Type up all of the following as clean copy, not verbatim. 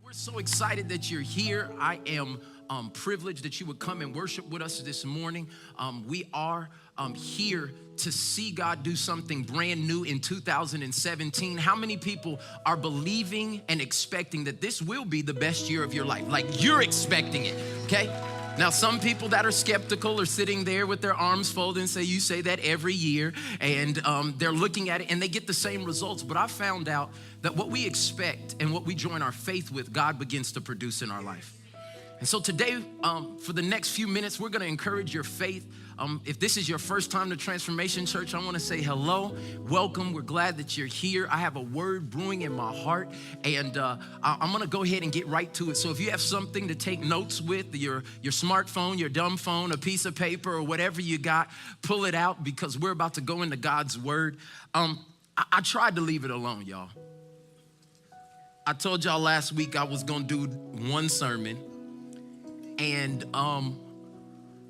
We're so excited that you're here. I am privileged that you would come and worship with us this morning. We are here to see God do something brand new in 2017. How many people are believing and expecting that this will be the best year of your life? Like you're expecting it, okay? Now, some people that are skeptical are sitting there with their arms folded and say, you say that every year, and they're looking at it and they get the same results. But I found out that what we expect and what we join our faith with, God begins to produce in our life. And so today, for the next few minutes, we're gonna encourage your faith. If this is your first time to Transformation Church, I wanna say hello, welcome. We're glad that you're here. I have a word brewing in my heart, and I'm gonna go ahead and get right to it. So if you have something to take notes with, your smartphone, your dumb phone, a piece of paper, or whatever you got, pull it out because we're about to go into God's word. I tried to leave it alone, y'all. I told y'all last week I was gonna do one sermon, and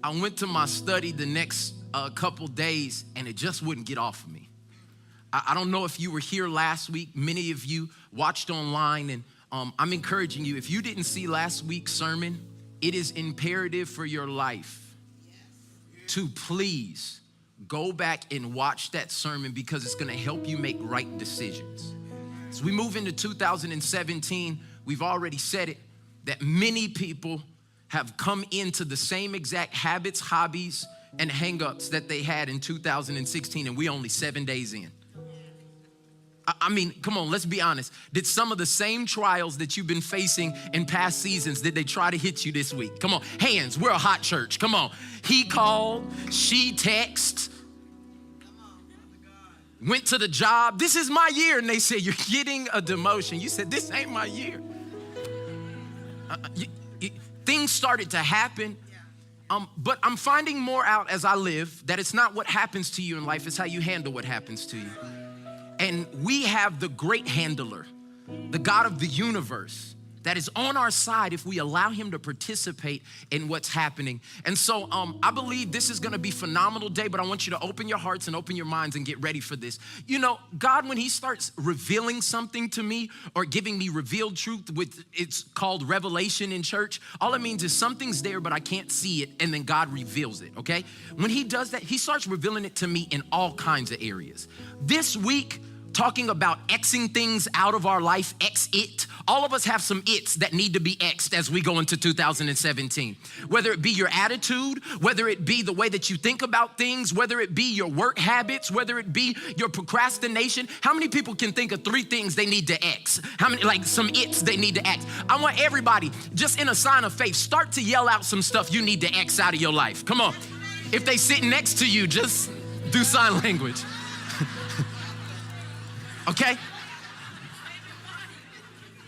I went to my study the next couple days, and it just wouldn't get off of me. I don't know if you were here last week. Many of you watched online, and I'm encouraging you, if you didn't see last week's sermon, it is imperative for your life to please go back and watch that sermon because it's gonna help you make right decisions. As we move into 2017, we've already said it, that many people have come into the same exact habits, hobbies, and hangups that they had in 2016, and we only 7 days in. I mean, come on, let's be honest. Did some of the same trials that you've been facing in past seasons, did they try to hit you this week? Come on, hands, we're a hot church, come on. He called, she texted, went to the job, this is my year, and they said, you're getting a demotion. You said, this ain't my year. Things started to happen, but I'm finding more out as I live that it's not what happens to you in life, it's how you handle what happens to you. And we have the great handler, the God of the universe, that is on our side if we allow him to participate in what's happening. And so I believe this is gonna be a phenomenal day, but I want you to open your hearts and open your minds and get ready for this. You know, God, when he starts revealing something to me or giving me revealed truth, it's called revelation in church, all it means is something's there, but I can't see it, and then God reveals it, okay? When he does that, he starts revealing it to me in all kinds of areas. This week, talking about Xing things out of our life, X it. All of us have some its that need to be X'd as we go into 2017. Whether it be your attitude, whether it be the way that you think about things, whether it be your work habits, whether it be your procrastination. How many people can think of 3 things they need to X? How many, like some its they need to X? I want everybody, just in a sign of faith, start to yell out some stuff you need to X out of your life. Come on. If they sit next to you, just do sign language. Okay?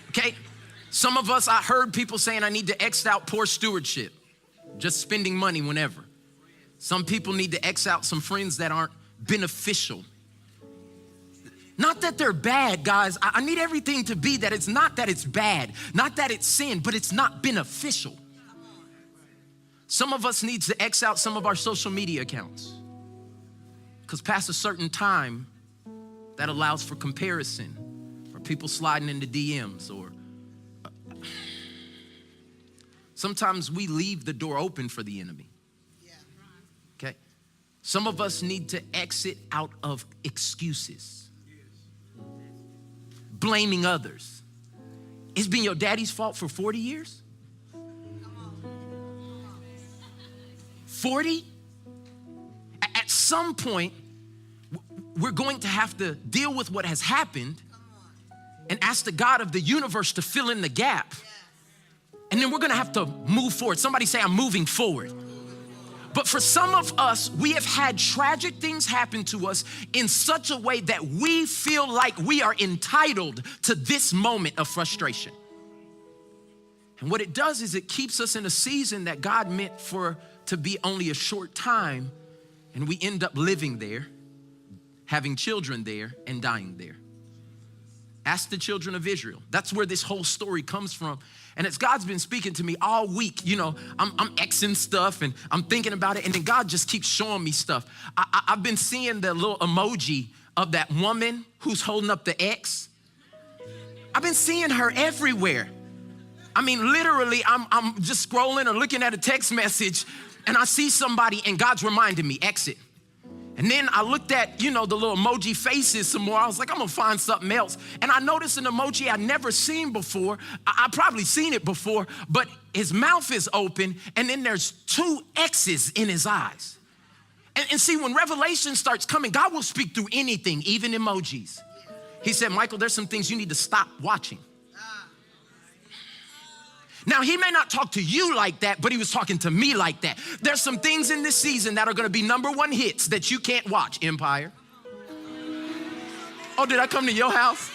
Okay? Some of us, I heard people saying I need to X out poor stewardship, just spending money whenever. Some people need to X out some friends that aren't beneficial. Not that they're bad, guys. I need everything to be that it's not that it's bad, not that it's sin, but it's not beneficial. Some of us need to X out some of our social media accounts because past a certain time, that allows for comparison, or people sliding into DMs, or sometimes we leave the door open for the enemy. Okay? Some of us need to exit out of excuses, blaming others. It's been your daddy's fault for 40 years? 40? At some point, we're going to have to deal with what has happened and ask the God of the universe to fill in the gap. And then we're gonna have to move forward. Somebody say, I'm moving forward. But for some of us, we have had tragic things happen to us in such a way that we feel like we are entitled to this moment of frustration. And what it does is it keeps us in a season that God meant for to be only a short time, and we end up living there, having children there, and dying there. Ask the children of Israel. That's where this whole story comes from. And as God's been speaking to me all week, you know, I'm Xing stuff and I'm thinking about it, and then God just keeps showing me stuff. I've been seeing the little emoji of that woman who's holding up the X. I've been seeing her everywhere. I mean, literally, I'm just scrolling or looking at a text message and I see somebody and God's reminding me, exit. And then I looked at, the little emoji faces some more. I was like, I'm gonna find something else. And I noticed an emoji I'd never seen before. I probably seen it before, but his mouth is open and then there's 2 X's in his eyes. And see, when revelation starts coming, God will speak through anything, even emojis. He said, Michael, there's some things you need to stop watching. Now, he may not talk to you like that, but he was talking to me like that. There's some things in this season that are gonna be #1 hits that you can't watch, Empire. Oh, did I come to your house?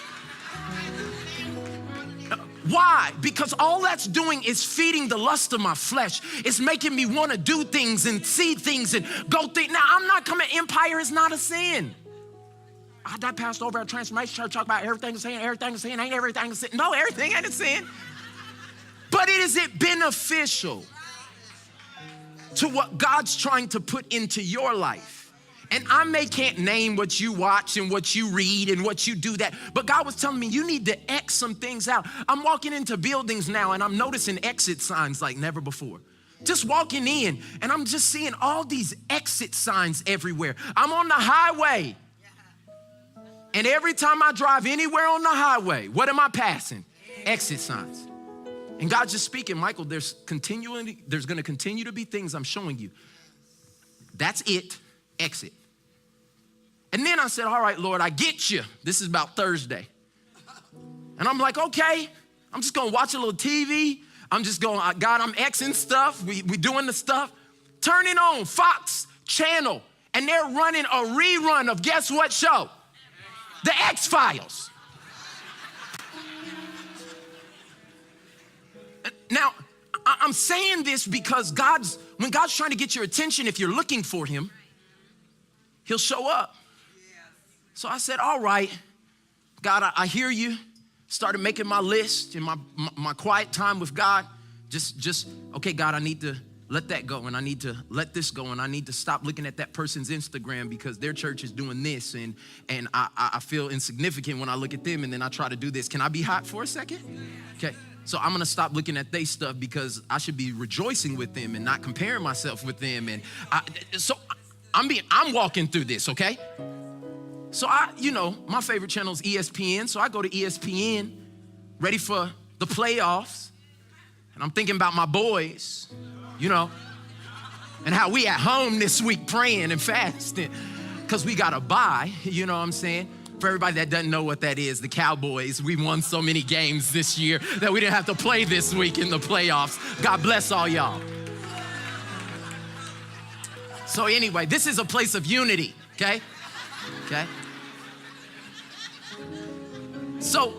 Why? Because all that's doing is feeding the lust of my flesh. It's making me wanna do things and see things and go think. Now, I'm not coming, Empire is not a sin. I passed over at Transformation Church, talk about everything is sin, ain't everything a sin. No, everything ain't a sin. But is it beneficial to what God's trying to put into your life? And I can't name what you watch and what you read and what you do that, but God was telling me you need to X some things out. I'm walking into buildings now and I'm noticing exit signs like never before. Just walking in and I'm just seeing all these exit signs everywhere. I'm on the highway. And every time I drive anywhere on the highway, what am I passing? Exit signs. And God's just speaking, Michael, there's going to continue to be things I'm showing you. That's it, exit. And then I said, all right, Lord, I get you. This is about Thursday. And I'm like, okay, I'm just going to watch a little TV. I'm just going, God, I'm Xing stuff. We doing the stuff. Turn it on, Fox channel. And they're running a rerun of guess what show? The X-Files. Now, I'm saying this because when God's trying to get your attention, if you're looking for him, he'll show up. So I said, all right, God, I hear you. Started making my list in my quiet time with God. Just, okay, God, I need to let that go and I need to let this go and I need to stop looking at that person's Instagram because their church is doing this and I feel insignificant when I look at them and then I try to do this. Can I be hot for a second? Okay. So I'm gonna stop looking at their stuff because I should be rejoicing with them and not comparing myself with them. And I'm walking through this, okay? So my favorite channel is ESPN. So I go to ESPN, ready for the playoffs. And I'm thinking about my boys, and how we at home this week praying and fasting because we got a bye, you know what I'm saying? For everybody that doesn't know what that is, the Cowboys, we won so many games this year that we didn't have to play this week in the playoffs. God bless all y'all. So anyway, this is a place of unity, okay? Okay. So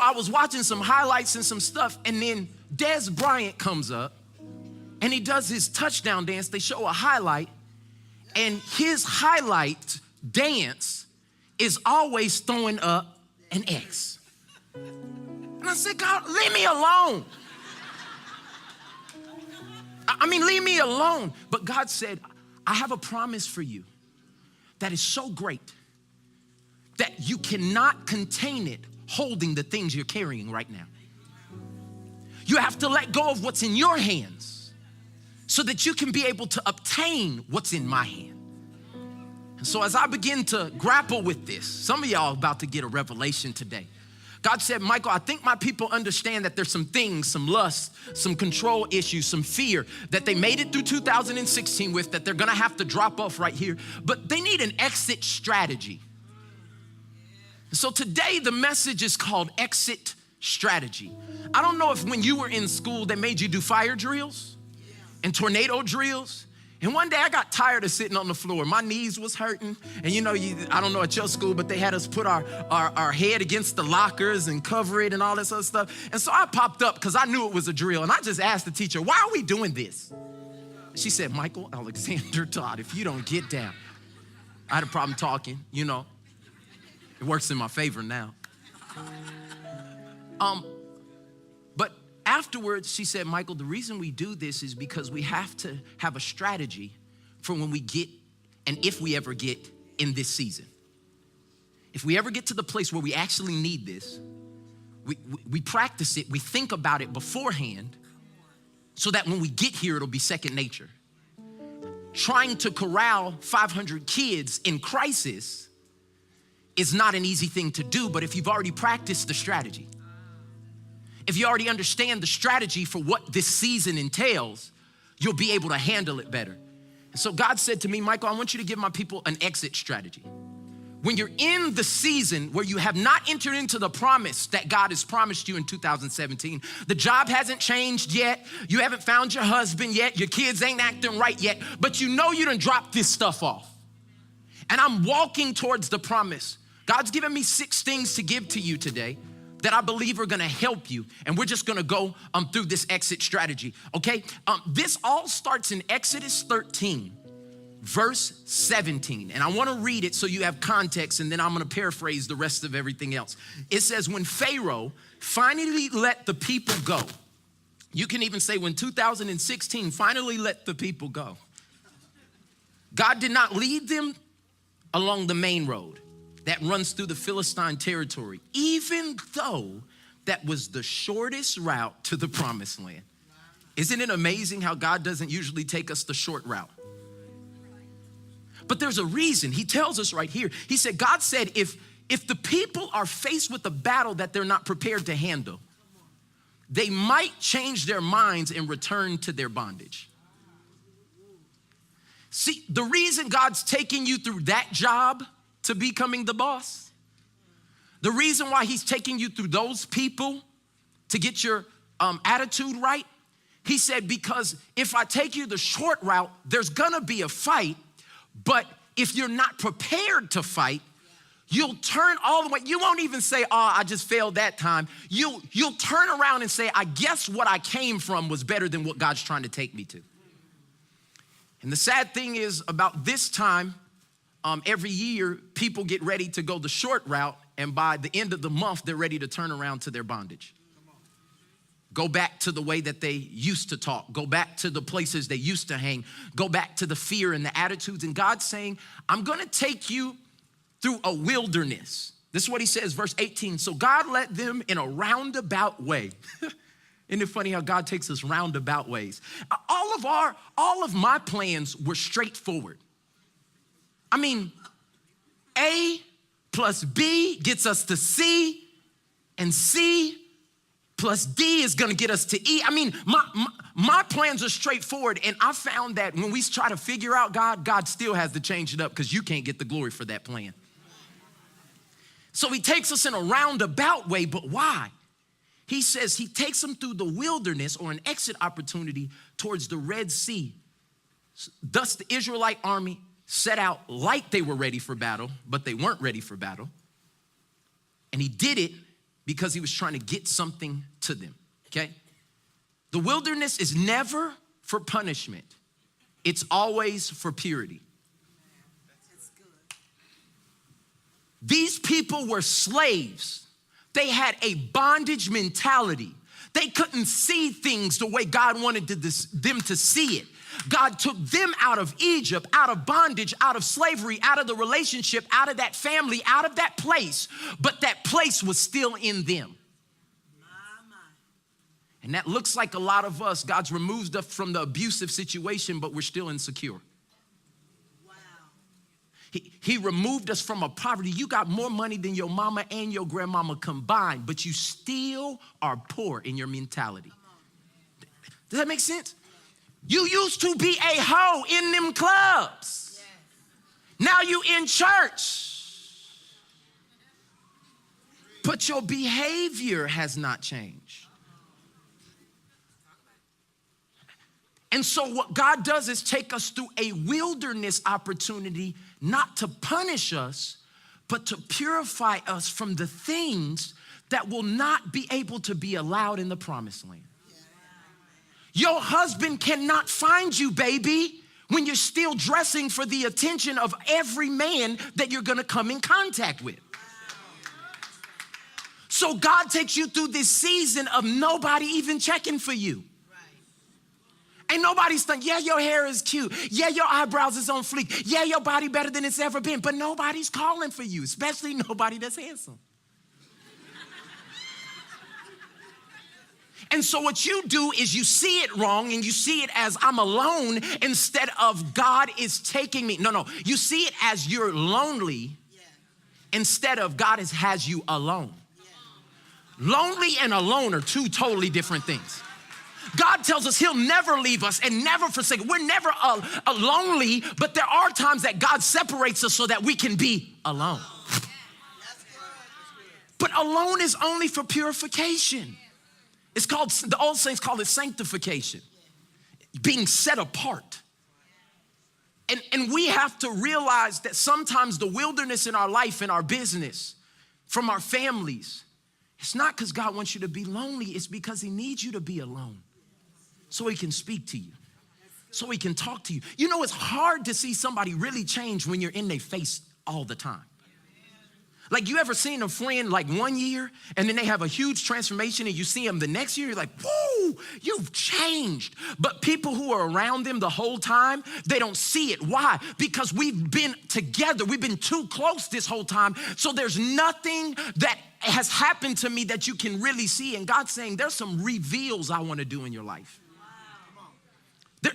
I was watching some highlights and some stuff, and then Des Bryant comes up, and he does his touchdown dance. They show a highlight, and his highlight dance is always throwing up an X. And I said, God, leave me alone. Leave me alone. But God said, I have a promise for you that is so great that you cannot contain it holding the things you're carrying right now. You have to let go of what's in your hands so that you can be able to obtain what's in my hand. So as I begin to grapple with this, some of y'all about to get a revelation today. God said, Michael, I think my people understand that there's some things, some lust, some control issues, some fear that they made it through 2016 with that they're gonna have to drop off right here, but they need an exit strategy. So today the message is called exit strategy. I don't know if when you were in school they made you do fire drills and tornado drills. And one day I got tired of sitting on the floor. My knees was hurting. And I don't know at your school, but they had us put our head against the lockers and cover it and all this other stuff. And so I popped up because I knew it was a drill. And I just asked the teacher, why are we doing this? She said, Michael Alexander Todd, if you don't get down. I had a problem talking, It works in my favor now. But afterwards, she said, Michael, the reason we do this is because we have to have a strategy for when we get, and if we ever get in this season. If we ever get to the place where we actually need this, we practice it, we think about it beforehand so that when we get here, it'll be second nature. Trying to corral 500 kids in crisis is not an easy thing to do, but if you've already practiced the strategy, if you already understand the strategy for what this season entails, you'll be able to handle it better. And so God said to me, Michael, I want you to give my people an exit strategy. When you're in the season where you have not entered into the promise that God has promised you in 2017, the job hasn't changed yet, you haven't found your husband yet, your kids ain't acting right yet, but you know you done dropped this stuff off. And I'm walking towards the promise. God's given me 6 things to give to you today that I believe are gonna help you. And we're just gonna go through this exit strategy, okay? This all starts in Exodus 13. Verse 17, and I wanna read it so you have context, and then I'm gonna paraphrase the rest of everything else. It says, when Pharaoh finally let the people go, you can even say when 2016 finally let the people go, God did not lead them along the main road that runs through the Philistine territory, even though that was the shortest route to the promised land. Isn't it amazing how God doesn't usually take us the short route? But there's a reason. He tells us right here. He said, God said, if the people are faced with a battle that they're not prepared to handle, they might change their minds and return to their bondage. See, the reason God's taking you through that job to becoming the boss, the reason why he's taking you through those people to get your attitude right, he said, because if I take you the short route, there's gonna be a fight. But if you're not prepared to fight, you'll turn all the way. You won't even say, oh, I just failed that time. You'll turn around and say, I guess what I came from was better than what God's trying to take me to. And the sad thing is about this time, every year, people get ready to go the short route. And by the end of the month, they're ready to turn around to their bondage. Go back to the way that they used to talk. Go back to the places they used to hang. Go back to the fear and the attitudes. And God's saying, I'm gonna take you through a wilderness. This is what he says, verse 18. So God led them in a roundabout way. Isn't it funny how God takes us roundabout ways? All of my plans were straightforward. I mean, A plus B gets us to C, and C plus D is gonna get us to E. I mean, my plans are straightforward, and I found that when we try to figure out God still has to change it up because you can't get the glory for that plan. So he takes us in a roundabout way, but why? He says he takes them through the wilderness or an exit opportunity towards the Red Sea. Thus the Israelite army set out like they were ready for battle, but they weren't ready for battle. And he did it because he was trying to get something to them, okay? The wilderness is never for punishment. It's always for purity. These people were slaves. They had a bondage mentality. They couldn't see things the way God wanted them to see it. God took them out of Egypt, out of bondage, out of slavery, out of the relationship, out of that family, out of that place, but that place was still in them. And that looks like a lot of us. God's removed us from the abusive situation, but we're still insecure. He removed us from a poverty. You got more money than your mama and your grandmama combined, but you still are poor in your mentality. Does that make sense? You used to be a hoe in them clubs. Now you in church. But your behavior has not changed. And so what God does is take us through a wilderness opportunity, not to punish us, but to purify us from the things that will not be able to be allowed in the promised land. Your husband cannot find you, baby, when you're still dressing for the attention of every man that you're gonna come in contact with. So God takes you through this season of nobody even checking for you. Ain't nobody's thinking, yeah, your hair is cute. Yeah, your eyebrows is on fleek. Yeah, your body better than it's ever been. But nobody's calling for you, especially nobody that's handsome. And so what you do is you see it wrong and you see it as I'm alone instead of God is taking me. No, you see it as you're lonely instead of God has you alone. Lonely and alone are two totally different things. God tells us he'll never leave us and never forsake us. We're never lonely, but there are times that God separates us so that we can be alone. But alone is only for purification. It's called, the old saints call it sanctification, being set apart. And we have to realize that sometimes the wilderness in our life, in our business, from our families, it's not because God wants you to be lonely. It's because he needs you to be alone so he can speak to you, so he can talk to you. You know, it's hard to see somebody really change when you're in their face all the time. Like, you ever seen a friend like 1 year and then they have a huge transformation and you see them the next year, you're like, whoa, you've changed. But people who are around them the whole time, they don't see it. Why? Because we've been together. We've been too close this whole time. So there's nothing that has happened to me that you can really see. And God's saying, there's some reveals I want to do in your life.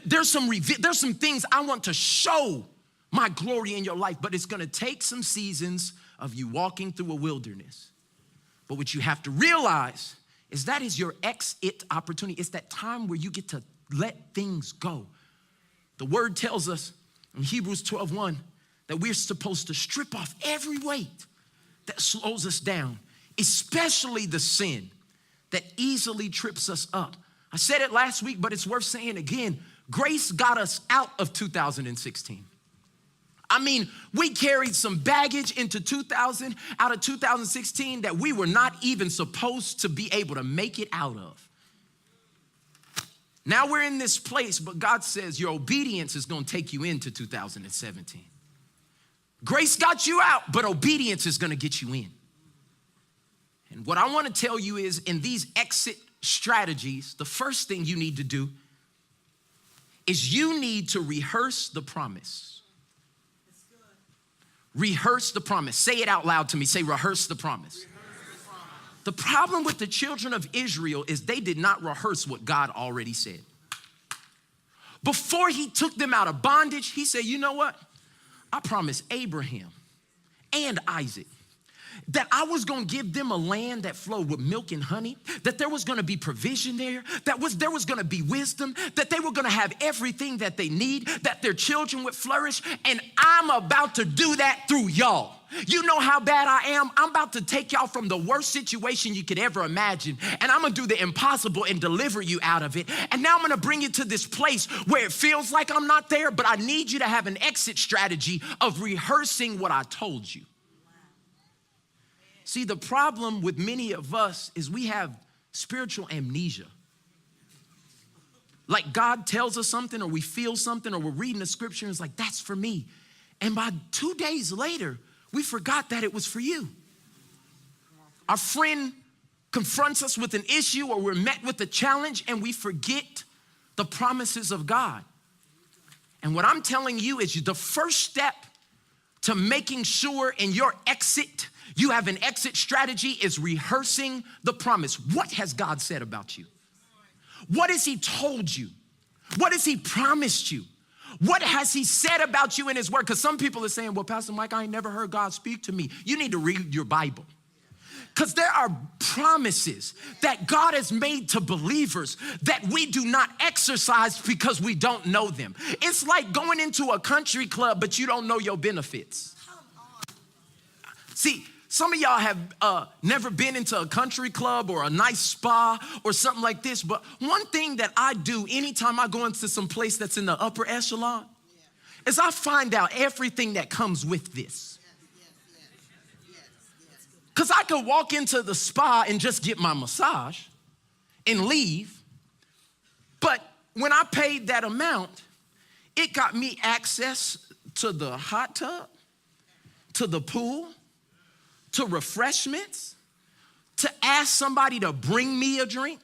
There's some things I want to show my glory in your life, but it's going to take some seasons of you walking through a wilderness. But what you have to realize is that is your exit opportunity. It's that time where you get to let things go. The word tells us in Hebrews 12:1 that we're supposed to strip off every weight that slows us down, especially the sin that easily trips us up. I said it last week, but it's worth saying again. Grace got us out of 2016. I mean, we carried some baggage into out of 2016 that we were not even supposed to be able to make it out of. Now we're in this place, but God says your obedience is going to take you into 2017. Grace got you out, but obedience is going to get you in. And what I want to tell you is, in these exit strategies, the first thing you need to do is you need to rehearse the promise. Rehearse the promise. Say it out loud to me. Say, rehearse the promise. The problem with the children of Israel is they did not rehearse what God already said. Before he took them out of bondage, he said, you know what? I promised Abraham and Isaac that I was going to give them a land that flowed with milk and honey, that there was going to be provision there, there was going to be wisdom, that they were going to have everything that they need, that their children would flourish, and I'm about to do that through y'all. You know how bad I am? I'm about to take y'all from the worst situation you could ever imagine, and I'm going to do the impossible and deliver you out of it. And now I'm going to bring you to this place where it feels like I'm not there, but I need you to have an exit strategy of rehearsing what I told you. See, the problem with many of us is we have spiritual amnesia. Like, God tells us something, or we feel something, or we're reading the scripture and it's like, that's for me. And by 2 days later, we forgot that it was for you. Our friend confronts us with an issue, or we're met with a challenge, and we forget the promises of God. And what I'm telling you is the first step to making sure in your exit, you have an exit strategy, is rehearsing the promise. What has God said about you? What has he told you? What has he promised you? What has he said about you in his word? Because some people are saying, well, Pastor Mike, I ain't never heard God speak to me. You need to read your Bible. Because there are promises that God has made to believers that we do not exercise because we don't know them. It's like going into a country club, but you don't know your benefits. See, some of y'all have never been into a country club or a nice spa or something like this, but one thing that I do anytime I go into some place that's in the upper echelon is I find out everything that comes with this. Because I could walk into the spa and just get my massage and leave, but when I paid that amount, it got me access to the hot tub, to the pool, to refreshments, to ask somebody to bring me a drink.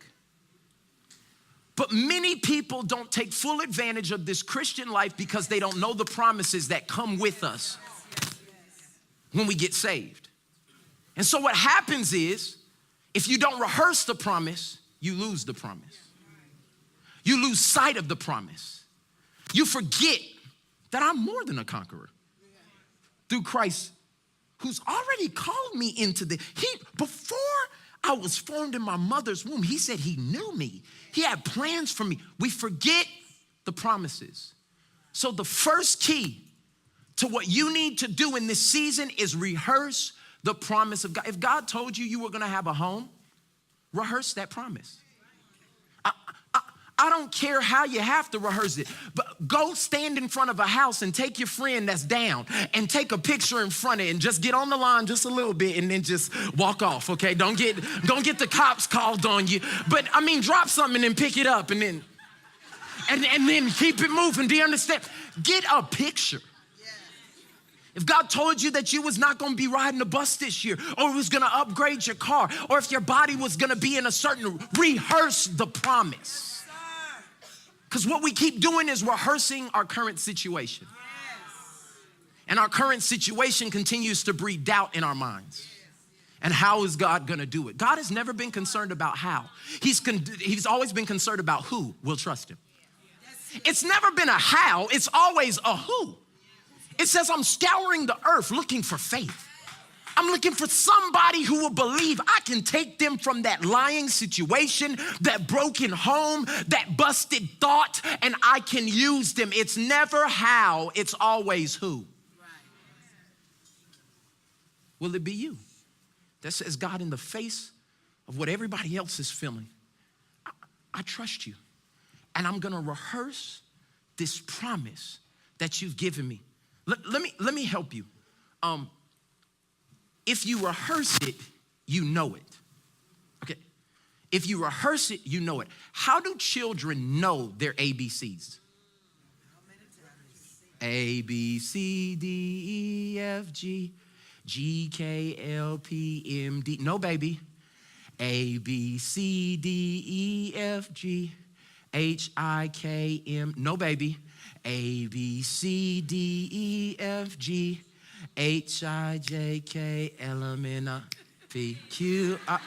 But many people don't take full advantage of this Christian life because they don't know the promises that come with us when we get saved. And so what happens is, if you don't rehearse the promise, you lose the promise. You lose sight of the promise. You forget that I'm more than a conqueror through Christ, who's already called me into before I was formed in my mother's womb, he said he knew me. He had plans for me. We forget the promises. So the first key to what you need to do in this season is rehearse the promise of God. If God told you were gonna have a home, rehearse that promise. I don't care how you have to rehearse it, but go stand in front of a house and take your friend that's down and take a picture in front of it and just get on the line just a little bit and then just walk off, okay? Don't get the cops called on you, but I mean, drop something and then pick it up and then keep it moving. Do you understand? Get a picture. If God told you that you was not gonna be riding the bus this year, or was gonna upgrade your car, or if your body was gonna be in a certain, rehearse the promise. Because what we keep doing is rehearsing our current situation. And our current situation continues to breed doubt in our minds. And how is God gonna do it? God has never been concerned about how. He's always been concerned about who will trust him. It's never been a how, it's always a who. It says, I'm scouring the earth looking for faith. I'm looking for somebody who will believe I can take them from that lying situation, that broken home, that busted thought, and I can use them. It's never how, it's always who. Will it be you? That says, God, in the face of what everybody else is feeling, I trust you. And I'm gonna rehearse this promise that you've given me. Let me help you. If you rehearse it, you know it. Okay. If you rehearse it, you know it. How do children know their ABCs? A, B, C, D, E, F, G, G, K, L, P, M, D. No, baby. A, B, C, D, E, F, G, H, I, K, M. No, baby. A, B, C, D, E, F, G, H, I, J, K, L, M, N, P, Q, R.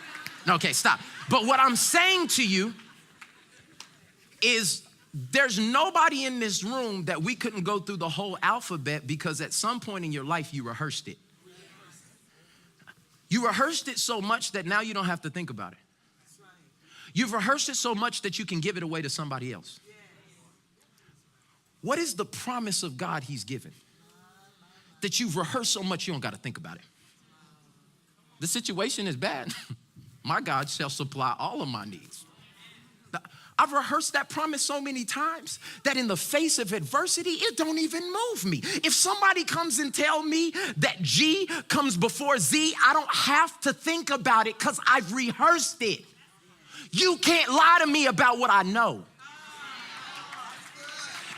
No, okay, stop. But what I'm saying to you is there's nobody in this room that we couldn't go through the whole alphabet because at some point in your life you rehearsed it. You rehearsed it so much that now you don't have to think about it. You've rehearsed it so much that you can give it away to somebody else. What is the promise of God he's given? That you've rehearsed so much you don't got to think about it. The situation is bad. My God shall supply all of my needs. I've rehearsed that promise so many times that in the face of adversity, it don't even move me. If somebody comes and tell me that G comes before Z, I don't have to think about it because I've rehearsed it. You can't lie to me about what I know.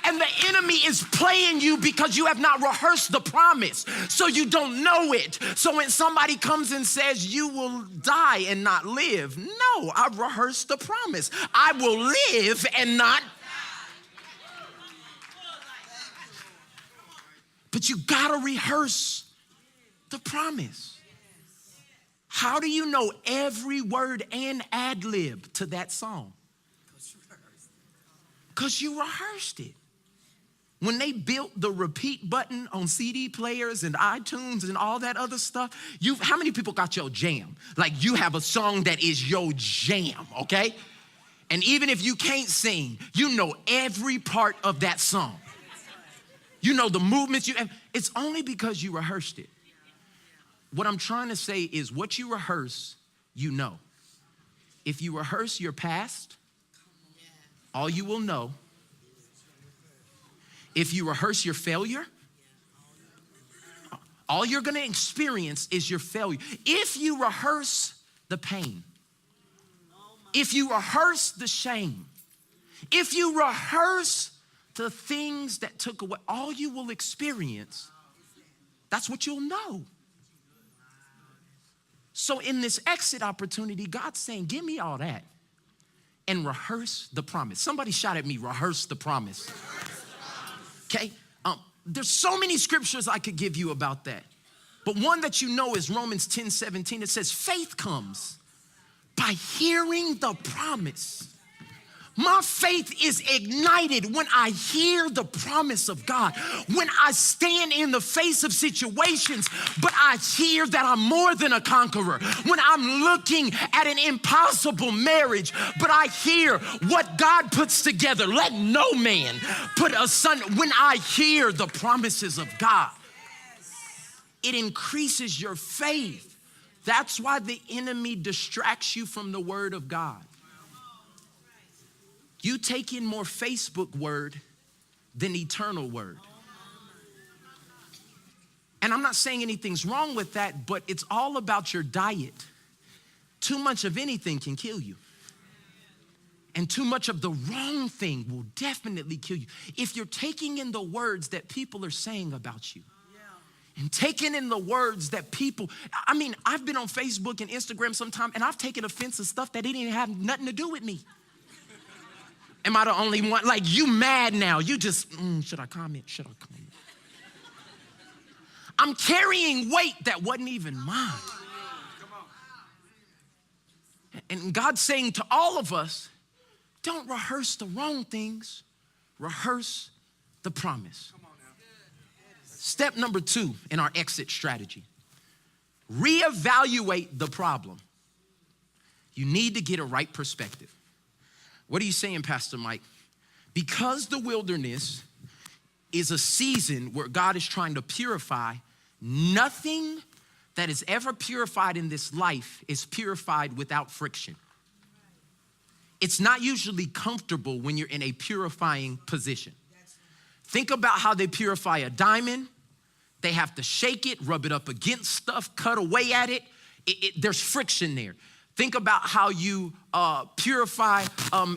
And the enemy is playing you because you have not rehearsed the promise, so you don't know it. So when somebody comes and says you will die and not live, no, I've rehearsed the promise. I will live and not. But you gotta rehearse the promise. How do you know every word and ad lib to that song? Because you rehearsed it. When they built the repeat button on CD players and iTunes and all that other stuff, how many people got your jam? Like you have a song that is your jam, okay? And even if you can't sing, you know every part of that song. You know the movements, it's only because you rehearsed it. What I'm trying to say is what you rehearse, you know. If you rehearse your past, all you will know. If you rehearse your failure, all you're gonna experience is your failure. If you rehearse the pain, if you rehearse the shame, if you rehearse the things that took away, all you will experience, that's what you'll know. So in this exit opportunity, God's saying, give me all that and rehearse the promise. Somebody shout at me, rehearse the promise. Okay, there's so many scriptures I could give you about that. But one that you know is Romans 10:17. It says, faith comes By hearing the promise. My faith is ignited when I hear the promise of God. When I stand in the face of situations, but I hear that I'm more than a conqueror. When I'm looking at an impossible marriage, but I hear what God puts together. Let no man put asunder. When I hear the promises of God, it increases your faith. That's why the enemy distracts you from the word of God. You take in more Facebook word than eternal word. And I'm not saying anything's wrong with that, but it's all about your diet. Too much of anything can kill you. And too much of the wrong thing will definitely kill you. If you're taking in the words that people are saying about you, and taking in the words that people, I've been on Facebook and Instagram sometime, and I've taken offense to stuff that didn't have nothing to do with me. Am I the only one? Like, you mad now. You just, should I comment? Should I comment? I'm carrying weight that wasn't even mine. And God's saying to all of us, don't rehearse the wrong things. Rehearse the promise. Step number 2 in our exit strategy. Reevaluate the problem. You need to get a right perspective. What are you saying, Pastor Mike? Because the wilderness is a season where God is trying to purify, nothing that is ever purified in this life is purified without friction. It's not usually comfortable when you're in a purifying position. Think about how they purify a diamond. They have to shake it, rub it up against stuff, cut away at it. There's friction there. Think about how you purify,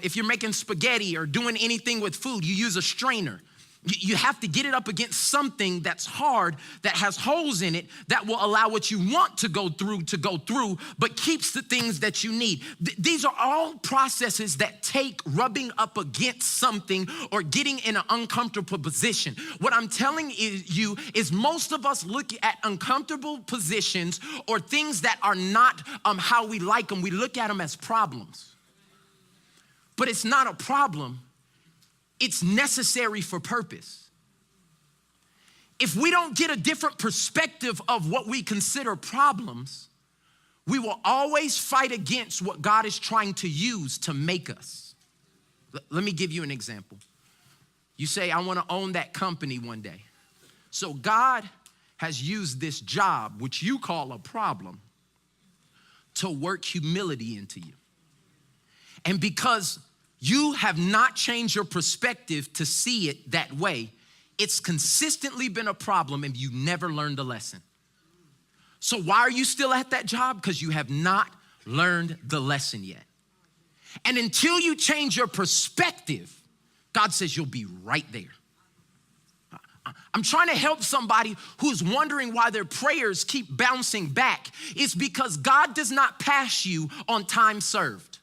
if you're making spaghetti or doing anything with food, you use a strainer. You have to get it up against something that's hard, that has holes in it, that will allow what you want to go through, but keeps the things that you need. These are all processes that take rubbing up against something or getting in an uncomfortable position. What I'm telling you is most of us look at uncomfortable positions or things that are not how we like them. We look at them as problems. But it's not a problem. It's necessary for purpose. If we don't get a different perspective of what we consider problems, we will always fight against what God is trying to use to make us. Let me give you an example. You say, I want to own that company one day. So God has used this job, which you call a problem, to work humility into you. And because you have not changed your perspective to see it that way, it's consistently been a problem and you never learned the lesson. So why are you still at that job? Because you have not learned the lesson yet. And until you change your perspective, God says you'll be right there. I'm trying to help somebody who's wondering why their prayers keep bouncing back. It's because God does not pass you on time served.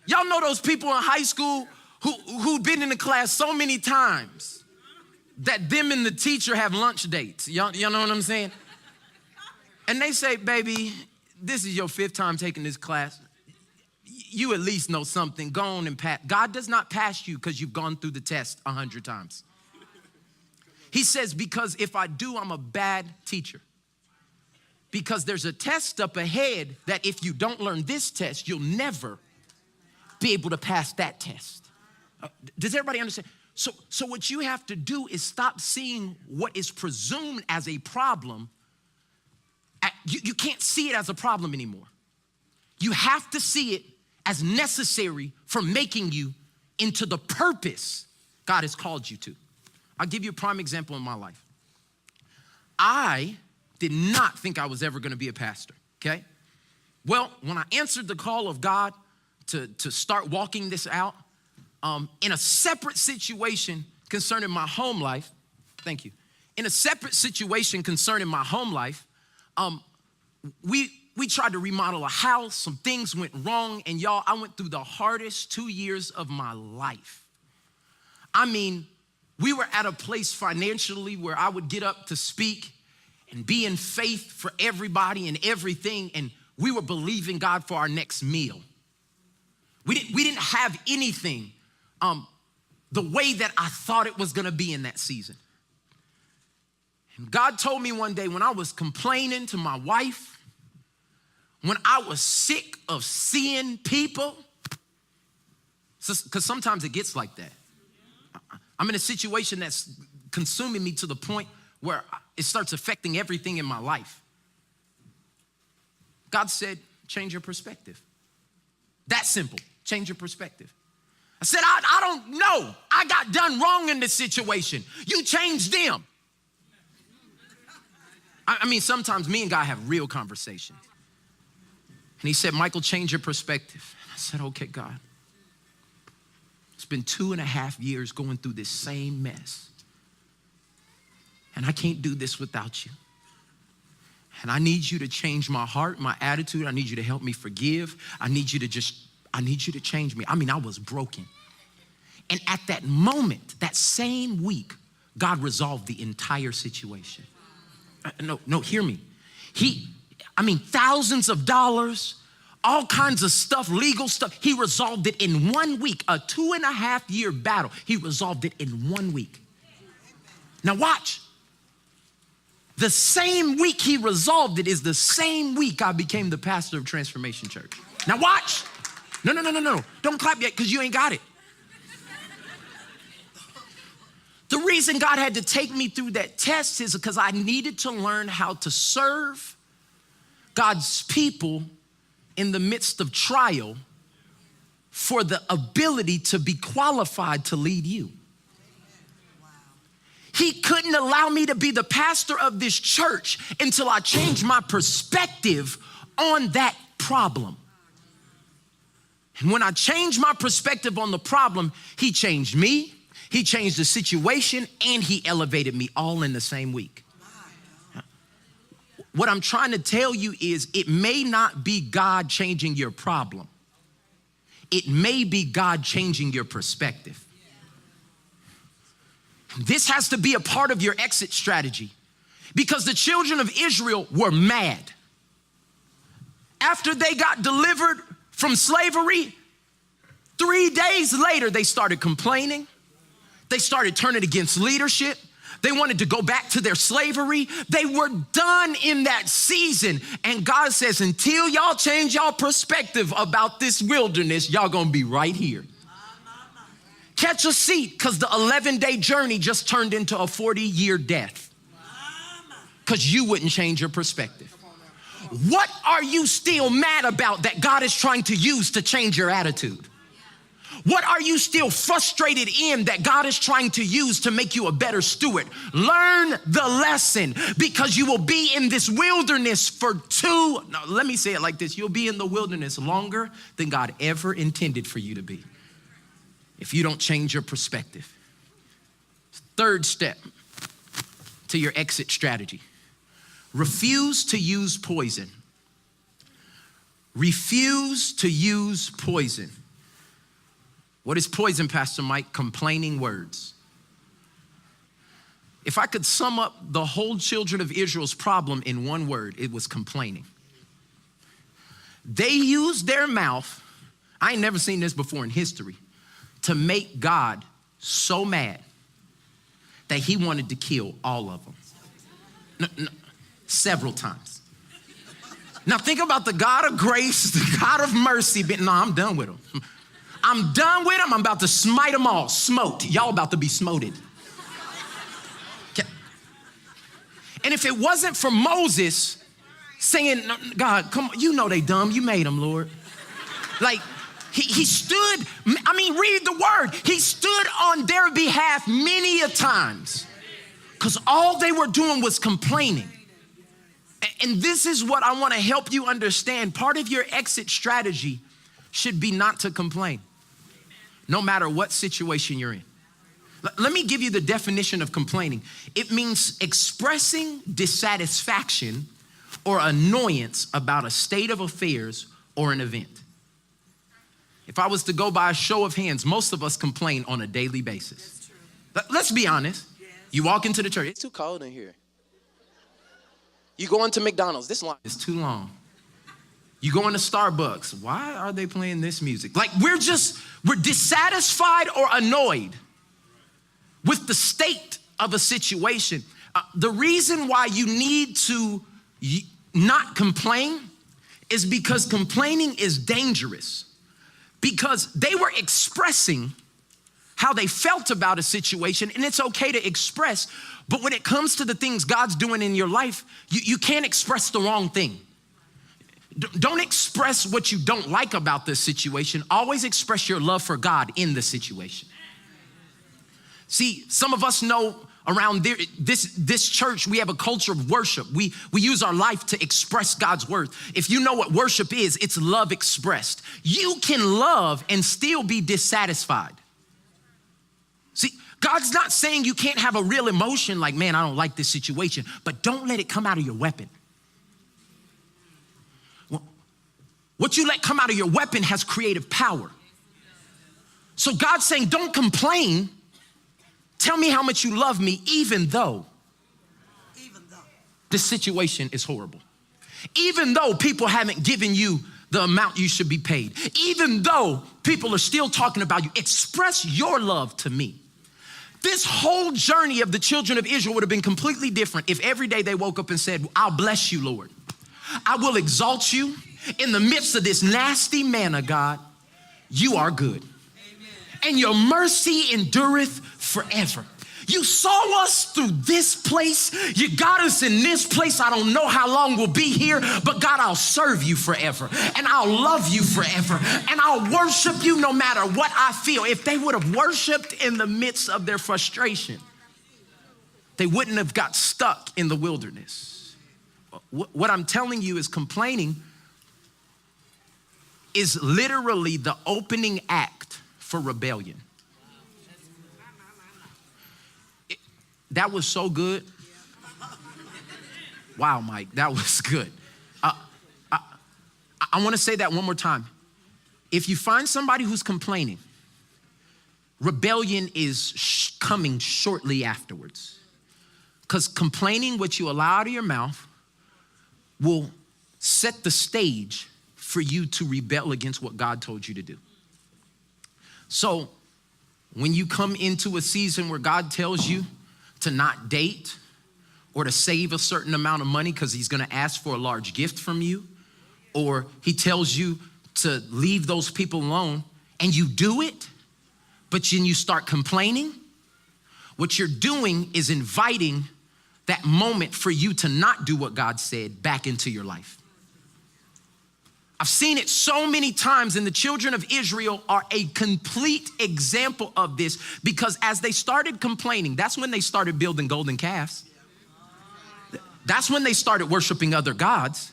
Y'all know those people in high school who've been in the class so many times that them and the teacher have lunch dates. Y'all know what I'm saying? And they say, baby, this is your 5th time taking this class. You at least know something. Go on and pass. God does not pass you because you've gone through the test 100 times. He says, because if I do, I'm a bad teacher. Because there's a test up ahead that if you don't learn this test, you'll never be able to pass that test. Does everybody understand? So what you have to do is stop seeing what is presumed as a problem. You can't see it as a problem anymore. You have to see it as necessary for making you into the purpose God has called you to. I'll give you a prime example in my life. I did not think I was ever gonna be a pastor, okay? Well, when I answered the call of God to start walking this out, in a separate situation concerning my home life, thank you. In a separate situation concerning my home life, we tried to remodel a house, some things went wrong, and y'all, I went through the hardest 2 years of my life. I mean, we were at a place financially where I would get up to speak, and be in faith for everybody and everything. And we were believing God for our next meal. We didn't have anything the way that I thought it was gonna be in that season. And God told me one day when I was complaining to my wife, when I was sick of seeing people, because sometimes it gets like that. I'm in a situation that's consuming me to the point where it starts affecting everything in my life. God said, change your perspective. That simple, change your perspective. I said, I don't know. I got done wrong in this situation. You changed them. I mean, sometimes me and God have real conversations. And he said, Michael, change your perspective. I said, okay, God. It's been 2.5 years going through this same mess. And I can't do this without you. And I need you to change my heart, my attitude. I need you to help me forgive. I need you to change me. I mean, I was broken. And at that moment, that same week, God resolved the entire situation. No, hear me. Thousands of dollars, all kinds of stuff, legal stuff. He resolved it in 1 week, a 2.5 year battle. He resolved it in 1 week. Now watch. The same week he resolved it is the same week I became the pastor of Transformation Church. Now watch. No. Don't clap yet because you ain't got it. The reason God had to take me through that test is because I needed to learn how to serve God's people in the midst of trial for the ability to be qualified to lead you. He couldn't allow me to be the pastor of this church until I changed my perspective on that problem. And when I changed my perspective on the problem, he changed me, he changed the situation, and he elevated me all in the same week. What I'm trying to tell you is it may not be God changing your problem. It may be God changing your perspective. This has to be a part of your exit strategy because the children of Israel were mad. After they got delivered from slavery, 3 days later, they started complaining. They started turning against leadership. They wanted to go back to their slavery. They were done in that season. And God says, until y'all change y'all perspective about this wilderness, y'all gonna be right here. Catch a seat, because the 11-day journey just turned into a 40-year death because you wouldn't change your perspective. What are you still mad about that God is trying to use to change your attitude? What are you still frustrated in that God is trying to use to make you a better steward? Learn the lesson, because you will be in this wilderness let me say it like this. You'll be in the wilderness longer than God ever intended for you to be if you don't change your perspective. Third step to your exit strategy. Refuse to use poison. Refuse to use poison. What is poison, Pastor Mike? Complaining words. If I could sum up the whole children of Israel's problem in one word, it was complaining. They used their mouth, I ain't never seen this before in history, to make God so mad that he wanted to kill all of them. Several times. Now think about the God of grace, the God of mercy. No, I'm done with them. I'm done with them. I'm about to smite them all. Smoked. Y'all about to be smoted. Okay. And if it wasn't for Moses saying, God, come on, you know they dumb. You made them, Lord. Like, he stood, read the word. He stood on their behalf many a times because all they were doing was complaining. And this is what I want to help you understand. Part of your exit strategy should be not to complain, no matter what situation you're in. Let me give you the definition of complaining. It means expressing dissatisfaction or annoyance about a state of affairs or an event. If I was to go by a show of hands, most of us complain on a daily basis. Let's be honest. You walk into the church, it's too cold in here. You go into McDonald's, this line is too long. You go into Starbucks, why are they playing this music? Like we're dissatisfied or annoyed with the state of a situation. The reason why you need to not complain is because complaining is dangerous. Because they were expressing how they felt about a situation, and it's okay to express, but when it comes to the things God's doing in your life, you can't express the wrong thing. Don't express what you don't like about this situation. Always express your love for God in the situation. See, some of us know around this church, we have a culture of worship. We use our life to express God's word. If you know what worship is, it's love expressed. You can love and still be dissatisfied. See, God's not saying you can't have a real emotion like, man, I don't like this situation, but don't let it come out of your weapon. What you let come out of your weapon has creative power. So God's saying, don't complain. Tell me how much you love me, even though this situation is horrible. Even though people haven't given you the amount you should be paid. Even though people are still talking about you, express your love to me. This whole journey of the children of Israel would have been completely different if every day they woke up and said, I'll bless you, Lord. I will exalt you in the midst of this nasty manna, God. You are good. And your mercy endureth forever. You saw us through this place. You got us in this place. I don't know how long we'll be here, but God, I'll serve you forever. And I'll love you forever. And I'll worship you no matter what I feel. If they would have worshiped in the midst of their frustration, they wouldn't have got stuck in the wilderness. What I'm telling you is complaining is literally the opening act for rebellion. That was so good. Wow, Mike, that was good. I want to say that one more time. If you find somebody who's complaining, rebellion is coming shortly afterwards. Because complaining, what you allow out of your mouth, will set the stage for you to rebel against what God told you to do. So when you come into a season where God tells you to not date or to save a certain amount of money because he's going to ask for a large gift from you, or he tells you to leave those people alone and you do it, but then you start complaining, what you're doing is inviting that moment for you to not do what God said back into your life. I've seen it so many times, and the children of Israel are a complete example of this, because as they started complaining, that's when they started building golden calves. That's when they started worshiping other gods.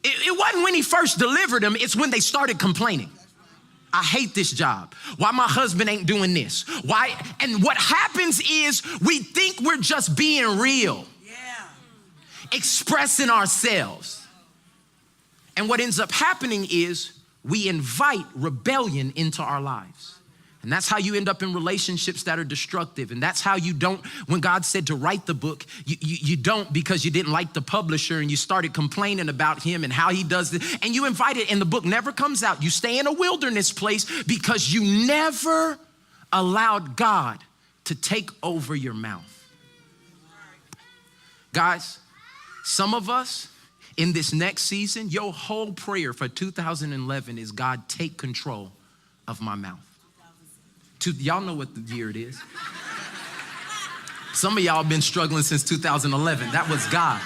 It wasn't when he first delivered them, it's when they started complaining. I hate this job. Why my husband ain't doing this? Why? And what happens is we think we're just being real, expressing ourselves. And what ends up happening is we invite rebellion into our lives. And that's how you end up in relationships that are destructive. And that's how you don't, when God said to write the book, you don't because you didn't like the publisher and you started complaining about him and how he does it. And you invite it and the book never comes out. You stay in a wilderness place because you never allowed God to take over your mouth. Guys, some of us, in this next season, your whole prayer for 2011 is, God, take control of my mouth. Y'all know what the year it is. Some of y'all have been struggling since 2011. That was God.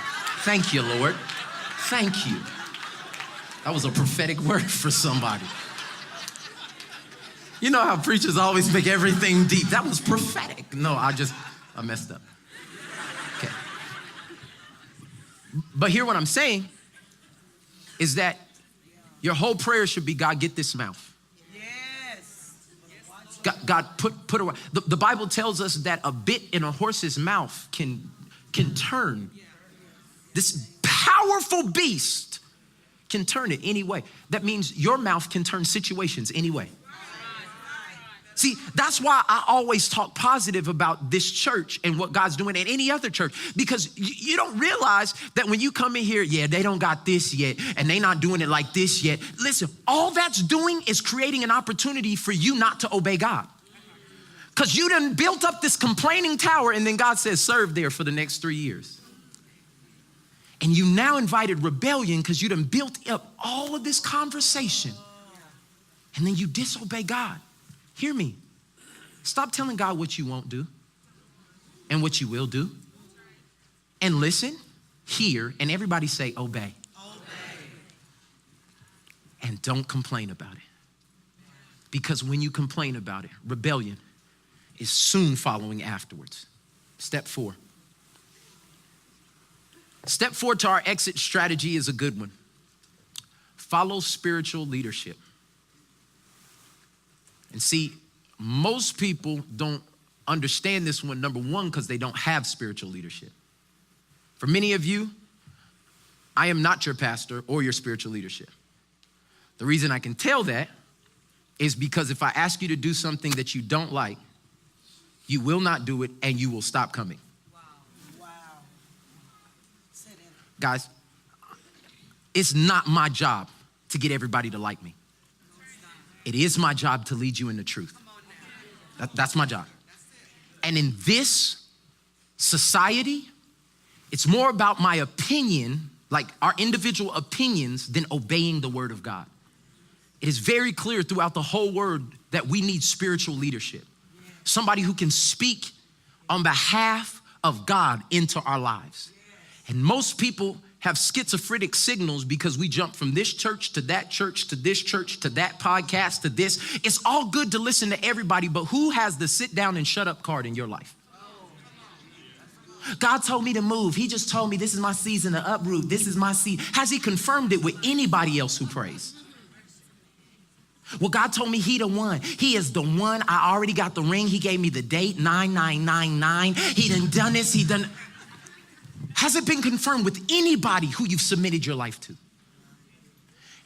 Thank you, Lord. Thank you. That was a prophetic word for somebody. You know how preachers always make everything deep. That was prophetic. No, I messed up. Okay. But hear what I'm saying is that your whole prayer should be, God, get this mouth. Yes. God put away. The Bible tells us that a bit in a horse's mouth can turn. This powerful beast can turn it any way. That means your mouth can turn situations any way. See, that's why I always talk positive about this church and what God's doing in any other church, because you don't realize that when you come in here, yeah, they don't got this yet, and they not doing it like this yet. Listen, all that's doing is creating an opportunity for you not to obey God. Because you done built up this complaining tower, and then God says, serve there for the next 3 years. And you now invited rebellion because you done built up all of this conversation, and then you disobey God. Hear me. Stop telling God what you won't do and what you will do. And listen, hear, and everybody say, obey. And don't complain about it. Because when you complain about it, rebellion is soon following afterwards. Step 4. Step 4 to our exit strategy is a good one. Follow spiritual leadership. And see, most people don't understand this one, number one, because they don't have spiritual leadership. For many of you, I am not your pastor or your spiritual leadership. The reason I can tell that is because if I ask you to do something that you don't like, you will not do it and you will stop coming. Wow. Guys, it's not my job to get everybody to like me. It is my job to lead you in the truth. That's my job. And in this society, it's more about my opinion, like our individual opinions, than obeying the word of God. It is very clear throughout the whole word that we need spiritual leadership. Somebody who can speak on behalf of God into our lives. And most people have schizophrenic signals because we jump from this church to that church to this church to that podcast to this. It's all good to listen to everybody, but who has the sit down and shut up card in your life? God told me to move. He just told me this is my season to uproot. This is my season. Has he confirmed it with anybody else who prays? Well, God told me he the one. He is the one. I already got the ring. He gave me the date, 9999. He done this. He done. Has it been confirmed with anybody who you've submitted your life to?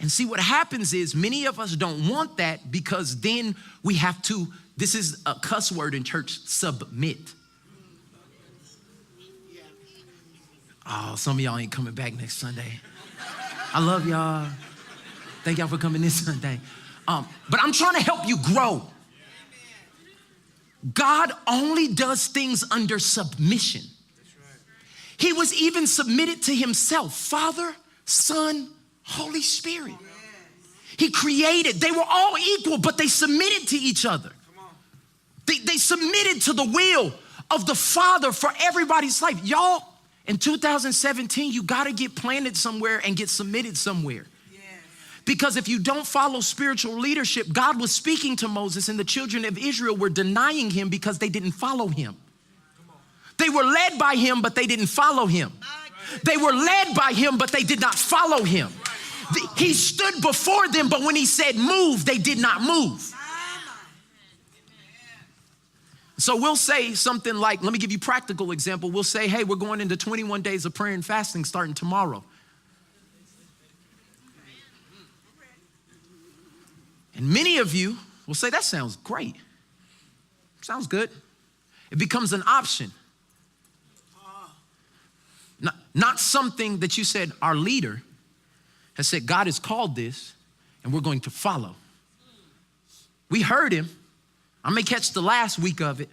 And see, what happens is many of us don't want that because then we have to, this is a cuss word in church, submit. Oh, some of y'all ain't coming back next Sunday. I love y'all. Thank y'all for coming this Sunday. But I'm trying to help you grow. God only does things under submission. He was even submitted to himself, Father, Son, Holy Spirit. He created, they were all equal, but they submitted to each other. They submitted to the will of the Father for everybody's life. Y'all, in 2017, you gotta get planted somewhere and get submitted somewhere. Because if you don't follow spiritual leadership, God was speaking to Moses and the children of Israel were denying him because they didn't follow him. They were led by him, but they didn't follow him. They were led by him, but they did not follow him. He stood before them, but when he said move, they did not move. So we'll say something like, let me give you a practical example. We'll say, hey, we're going into 21 days of prayer and fasting starting tomorrow. And many of you will say, that sounds great. Sounds good. It becomes an option. Not something that you said, our leader has said, God has called this and we're going to follow. We heard him. I may catch the last week of it.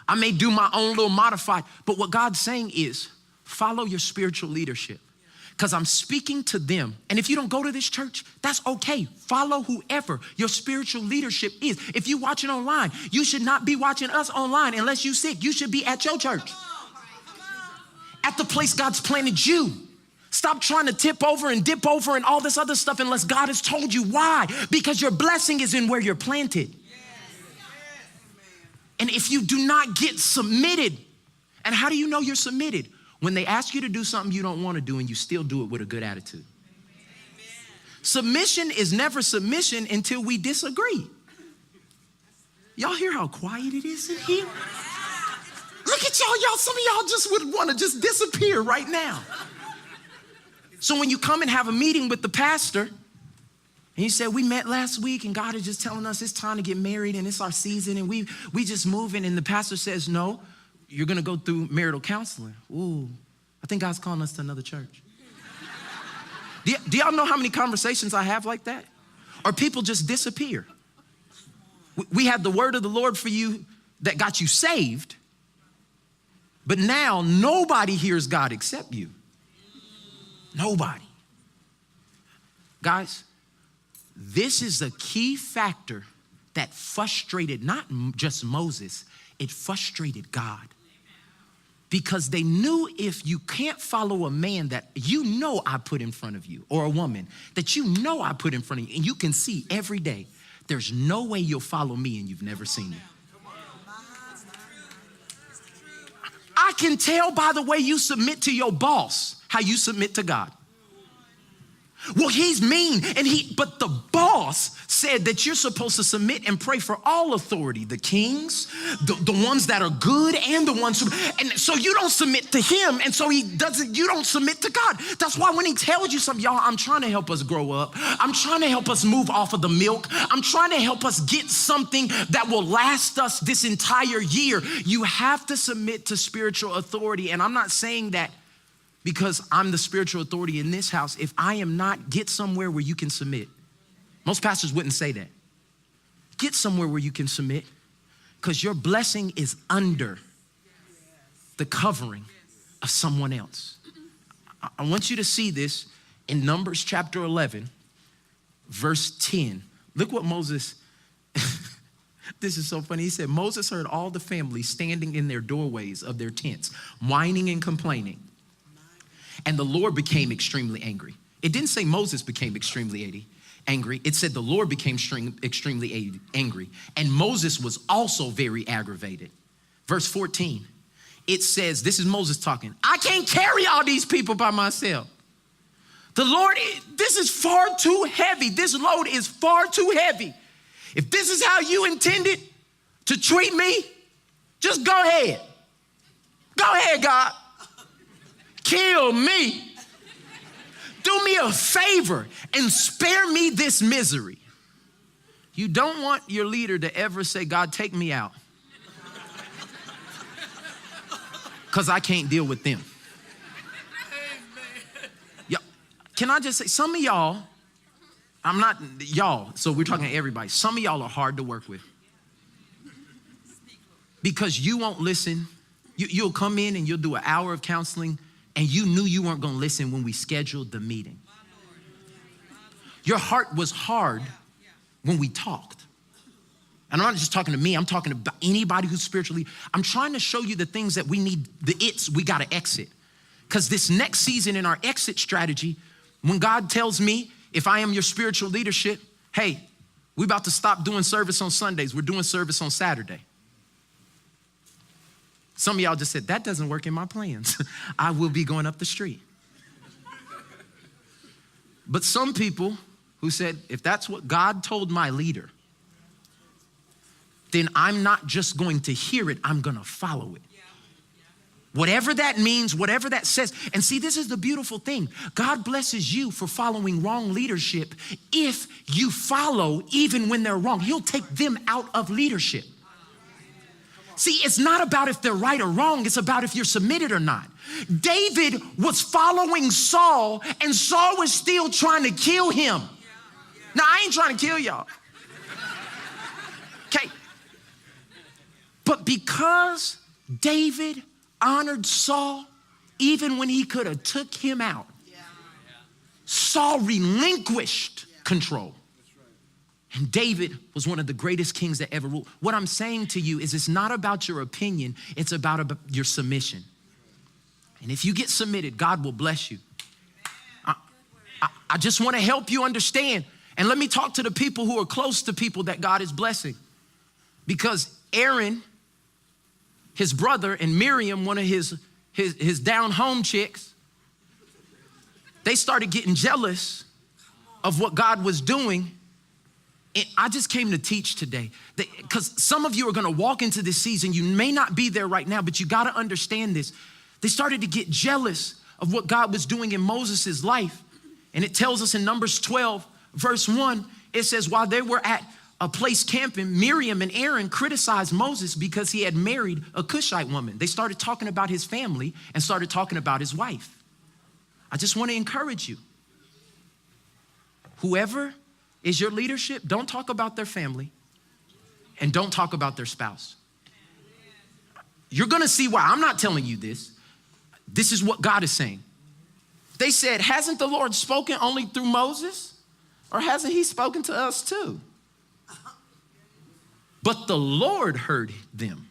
I may do my own little modified, but what God's saying is follow your spiritual leadership because I'm speaking to them. And if you don't go to this church, that's okay. Follow whoever your spiritual leadership is. If you're watching online, you should not be watching us online unless you're sick. You should be at your church. At the place God's planted you. Stop trying to tip over and dip over and all this other stuff unless God has told you why. Because your blessing is in where you're planted. And if you do not get submitted, and how do you know you're submitted? When they ask you to do something you don't want to do and you still do it with a good attitude. Submission is never submission until we disagree. Y'all hear how quiet it is in here? Look at y'all, some of y'all just would want to just disappear right now. So when you come and have a meeting with the pastor And he said, we met last week and God is just telling us it's time to get married and it's our season and we just moving. And the pastor says, no, you're gonna go through marital counseling. Ooh, I think God's calling us to another church. Do y'all know how many conversations I have like that? Or people just disappear. We have the word of the Lord for you that got you saved, but now nobody hears God except you. Nobody. Guys, this is a key factor that frustrated not just Moses, it frustrated God. Because they knew if you can't follow a man that you know I put in front of you, or a woman that you know I put in front of you, and you can see every day, there's no way you'll follow me and you've never seen me. I can tell by the way you submit to your boss how you submit to God. Well, he's mean, but the boss said that you're supposed to submit and pray for all authority, the kings, the ones that are good and the ones who, and so you don't submit to him, and so you don't submit to God. That's why when he tells you something, y'all, I'm trying to help us grow up. I'm trying to help us move off of the milk. I'm trying to help us get something that will last us this entire year. You have to submit to spiritual authority, and I'm not saying that because I'm the spiritual authority in this house. If I am not, get somewhere where you can submit. Most pastors wouldn't say that. Get somewhere where you can submit, because your blessing is under the covering of someone else. I want you to see this in Numbers chapter 11, verse 10. Look what Moses, this is so funny. He said, Moses heard all the families standing in their doorways of their tents, whining and complaining. And the Lord became extremely angry. It didn't say Moses became extremely angry. It said the Lord became extremely angry. And Moses was also very aggravated. Verse 14, it says, this is Moses talking. I can't carry all these people by myself. The Lord, this is far too heavy. This load is far too heavy. If this is how you intended to treat me, just go ahead. Go ahead, God. Kill me. Do me a favor and spare me this misery. You don't want your leader to ever say, God, take me out, because I can't deal with them. Yeah, can I just say, some of y'all, I'm not y'all, so we're talking to everybody. Some of y'all are hard to work with because you won't listen. You'll come in and you'll do an hour of counseling, and you knew you weren't going to listen when we scheduled the meeting. Your heart was hard when we talked. And I'm not just talking to me, I'm talking about anybody who's spiritually. I'm trying to show you the things that we need, we got to exit. Because this next season in our exit strategy, when God tells me, if I am your spiritual leadership, hey, we're about to stop doing service on Sundays. We're doing service on Saturday. Some of y'all just said, that doesn't work in my plans. I will be going up the street. But some people who said, if that's what God told my leader, then I'm not just going to hear it, I'm going to follow it. Whatever that means, whatever that says. And see, this is the beautiful thing. God blesses you for following wrong leadership. If you follow even when they're wrong, he'll take them out of leadership. See, it's not about if they're right or wrong. It's about if you're submitted or not. David was following Saul, and Saul was still trying to kill him. Now, I ain't trying to kill y'all. Okay. But because David honored Saul, even when he could have took him out, Saul relinquished control. And David was one of the greatest kings that ever ruled. What I'm saying to you is it's not about your opinion, it's about your submission. And if you get submitted, God will bless you. I just want to help you understand. And let me talk to the people who are close to people that God is blessing. Because Aaron, his brother, and Miriam, one of his down home chicks, they started getting jealous of what God was doing. And I just came to teach today, because some of you are going to walk into this season. You may not be there right now, but you got to understand this. They started to get jealous of what God was doing in Moses' life. And it tells us in Numbers 12, verse 1, it says, while they were at a place camping, Miriam and Aaron criticized Moses because he had married a Cushite woman. They started talking about his family and started talking about his wife. I just want to encourage you. Whoever is your leadership, don't talk about their family and don't talk about their spouse. You're going to see why. I'm not telling you this. This is what God is saying. They said, hasn't the Lord spoken only through Moses? Or hasn't he spoken to us too? But the Lord heard them.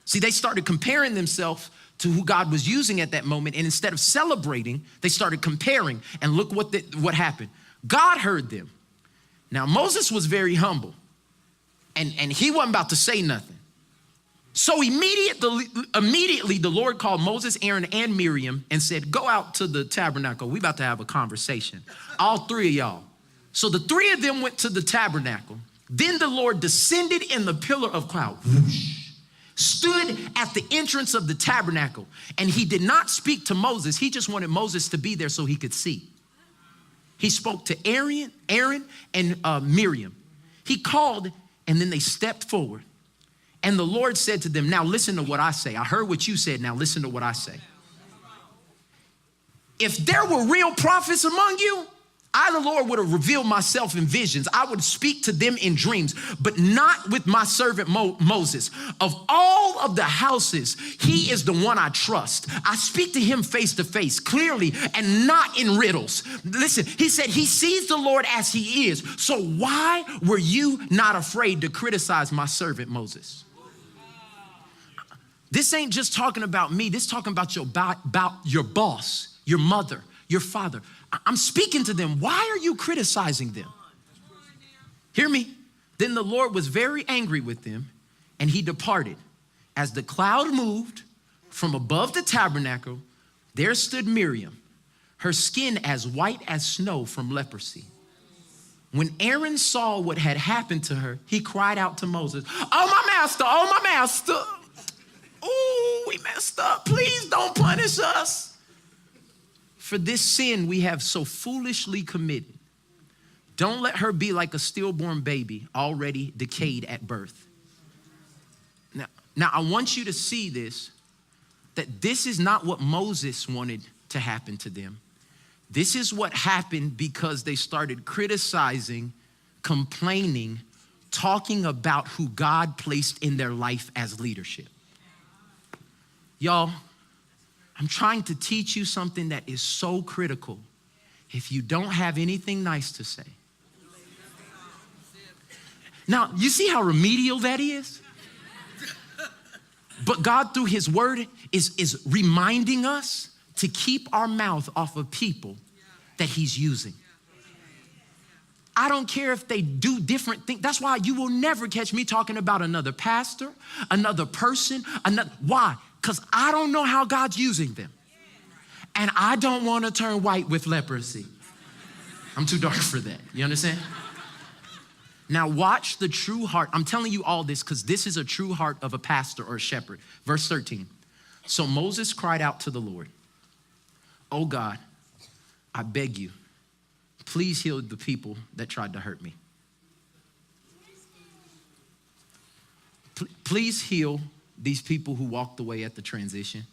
See, they started comparing themselves to who God was using at that moment. And instead of celebrating, they started comparing. And look what happened. God heard them. Now, Moses was very humble. And he wasn't about to say nothing. So immediately the Lord called Moses, Aaron, and Miriam and said, go out to the tabernacle. We about to have a conversation. All three of y'all. So the three of them went to the tabernacle. Then the Lord descended in the pillar of cloud, whoosh, stood at the entrance of the tabernacle. And he did not speak to Moses. He just wanted Moses to be there so he could see. He spoke to Aaron and Miriam. He called, and then they stepped forward. And the Lord said to them, now listen to what I say. I heard what you said. Now listen to what I say. If there were real prophets among you, I, the Lord, would have revealed myself in visions. I would speak to them in dreams, but not with my servant Moses. Of all of the houses, he is the one I trust. I speak to him face to face, clearly, and not in riddles. Listen, he said he sees the Lord as he is. So why were you not afraid to criticize my servant Moses? This ain't just talking about me. This is talking about your boss, your mother, your father. I'm speaking to them. Why are you criticizing them? Hear me. Then the Lord was very angry with them, and he departed. As the cloud moved from above the tabernacle, there stood Miriam, her skin as white as snow from leprosy. When Aaron saw what had happened to her, he cried out to Moses, oh, my master, oh, my master. Oh, we messed up. Please don't punish us for this sin we have so foolishly committed. Don't let her be like a stillborn baby already decayed at birth. Now I want you to see this, that this is not what Moses wanted to happen to them. This is what happened because they started criticizing, complaining, talking about who God placed in their life as leadership. Y'all, I'm trying to teach you something that is so critical. If you don't have anything nice to say. Now, you see how remedial that is? But God, through his word, is reminding us to keep our mouth off of people that he's using. I don't care if they do different things. That's why you will never catch me talking about another pastor, another person, why? Because I don't know how God's using them. And I don't want to turn white with leprosy. I'm too dark for that. You understand? Now watch the true heart. I'm telling you all this because this is a true heart of a pastor or a shepherd. Verse 13. So Moses cried out to the Lord, oh God, I beg you, please heal the people that tried to hurt me. Please heal these people who walked away at the transition.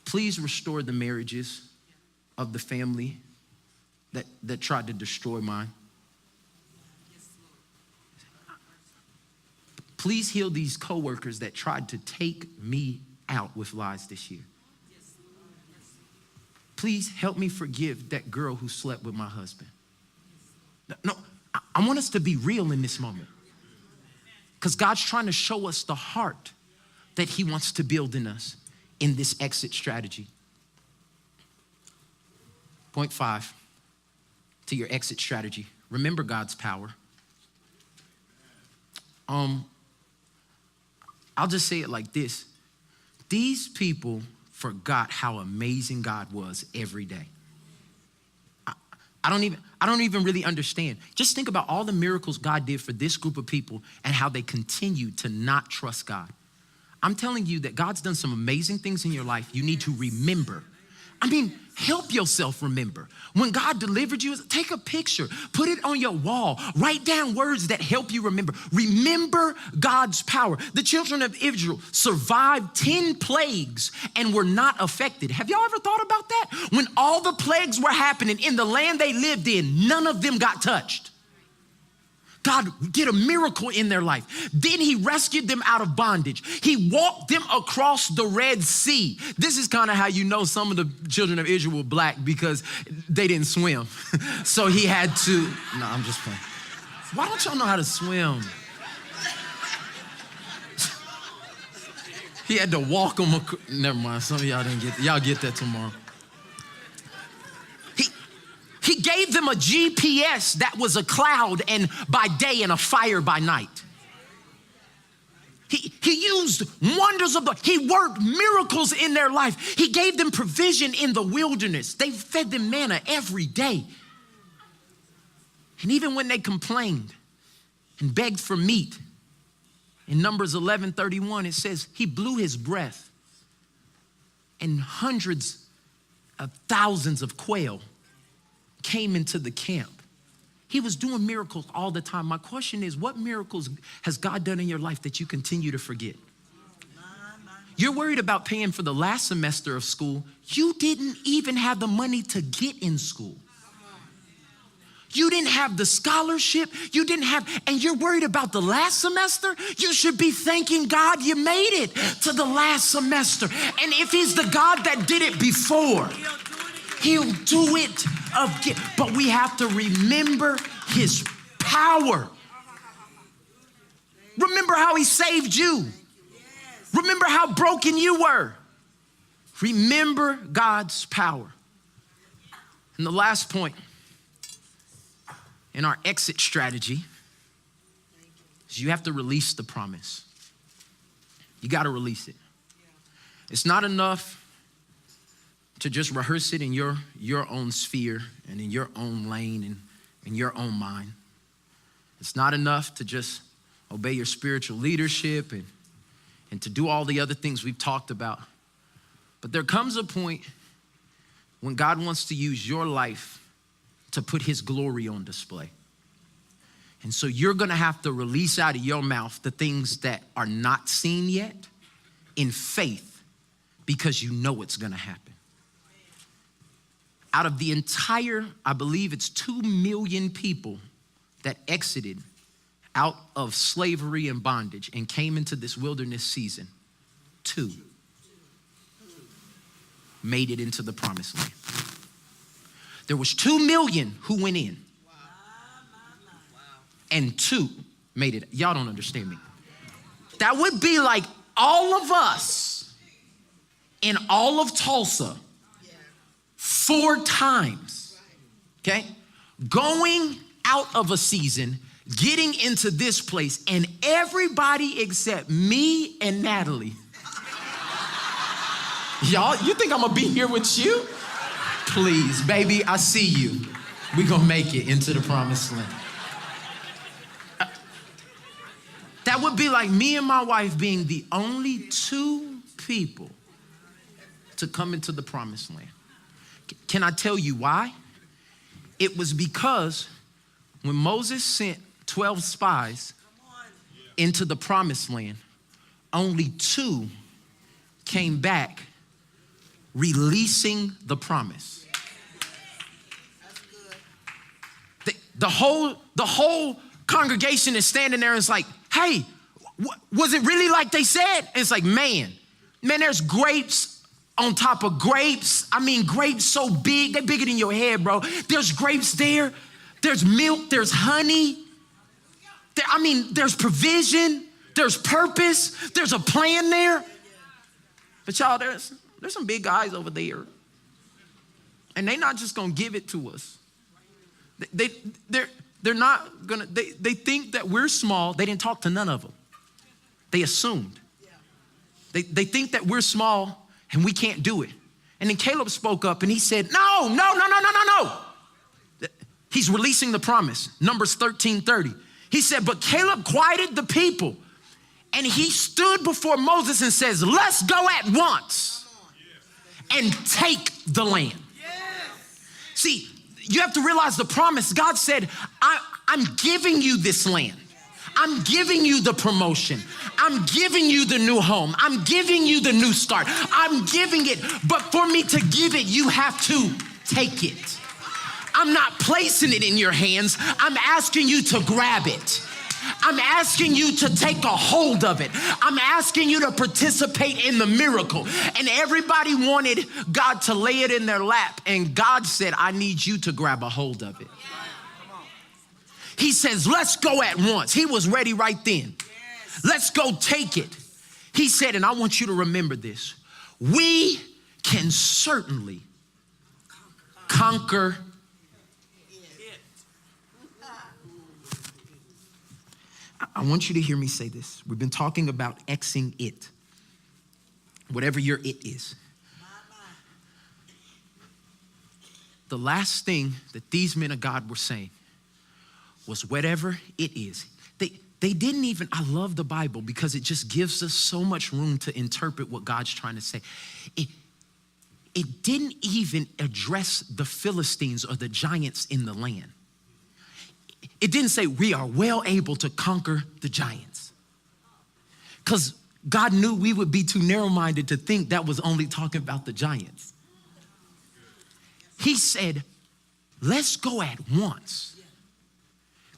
Please restore the marriages of the family that tried to destroy mine. Please heal these coworkers that tried to take me out with lies this year. Please help me forgive that girl who slept with my husband. No, I want us to be real in this moment. Because God's trying to show us the heart that he wants to build in us in this exit strategy. Point 5 to your exit strategy. Remember God's power. I'll just say it like this. These people forgot how amazing God was every day. I don't even really understand. Just think about all the miracles God did for this group of people and how they continue to not trust God. I'm telling you that God's done some amazing things in your life. You need to remember. Help yourself remember. When God delivered you, take a picture, put it on your wall, write down words that help you remember. Remember God's power. The children of Israel survived 10 plagues and were not affected. Have y'all ever thought about that? When all the plagues were happening in the land they lived in, none of them got touched. God did a miracle in their life. Then he rescued them out of bondage. He walked them across the Red Sea. This is kind of how you know some of the children of Israel were black, because they didn't swim. So he had to, no, I'm just playing. Why don't y'all know how to swim? He had to walk them, never mind, some of y'all didn't get that. Y'all get that tomorrow. He gave them a GPS that was a cloud and by day and a fire by night. He used wonders he worked miracles in their life. He gave them provision in the wilderness. They fed them manna every day. And even when they complained and begged for meat, in Numbers 11:31, it says he blew his breath and hundreds of thousands of quail came into the camp. He was doing miracles all the time. My question is, what miracles has God done in your life that you continue to forget? You're worried about paying for the last semester of school. You didn't even have the money to get in school. You didn't have the scholarship. And you're worried about the last semester? You should be thanking God you made it to the last semester. And if he's the God that did it before, he'll do it again. But we have to remember his power. Remember how he saved you. Remember how broken you were. Remember God's power. And the last point in our exit strategy is you have to release the promise. You got to release it. It's not enough to just rehearse it in your own sphere and in your own lane and in your own mind. It's not enough to just obey your spiritual leadership and to do all the other things we've talked about. But there comes a point when God wants to use your life to put his glory on display. And so you're gonna have to release out of your mouth the things that are not seen yet in faith, because you know it's gonna happen. Out of the entire, I believe it's 2 million people that exited out of slavery and bondage and came into this wilderness season, 2 made it into the promised land. There was 2 million who went in, and 2 made it. Y'all don't understand me. That would be like all of us in all of Tulsa 4 times, okay? Going out of a season, getting into this place, and everybody except me and Natalie. Y'all, you think I'm gonna be here with you? Please, baby, I see you. We gonna make it into the promised land. That would be like me and my wife being the only 2 people to come into the promised land. Can I tell you why? It was because when Moses sent 12 spies into the promised land, only 2 came back releasing the promise. The whole congregation is standing there and it's like, hey, was it really like they said? And it's like, man, there's grapes on top of grapes. I mean, grapes so big, they're bigger than your head, bro. There's grapes there. There's milk, there's honey. There's provision, there's purpose, there's a plan there. But y'all, there's some big guys over there. And they're not just gonna give it to us. They're not gonna, they think that we're small. They didn't talk to none of them. They assumed. They think that we're small and we can't do it. And then Caleb spoke up and he said, no. He's releasing the promise. Numbers 13:30. He said, but Caleb quieted the people and he stood before Moses and says, let's go at once. and take the land. See, you have to realize the promise. God said, I'm giving you this land. I'm giving you the promotion. I'm giving you the new home. I'm giving you the new start. I'm giving it, but for me to give it, you have to take it. I'm not placing it in your hands. I'm asking you to grab it. I'm asking you to take a hold of it. I'm asking you to participate in the miracle. And everybody wanted God to lay it in their lap. And God said, I need you to grab a hold of it. He says, let's go at once. He was ready right then. Let's go take it. He said, and I want you to remember this. We can certainly conquer I want you to hear me say this. We've been talking about Xing it. Whatever your it is. The last thing that these men of God were saying was whatever it is. They didn't even, I love the Bible because it just gives us so much room to interpret what God's trying to say. It didn't even address the Philistines or the giants in the land. It didn't say we are well able to conquer the giants. Because God knew we would be too narrow-minded to think that was only talking about the giants. He said, let's go at once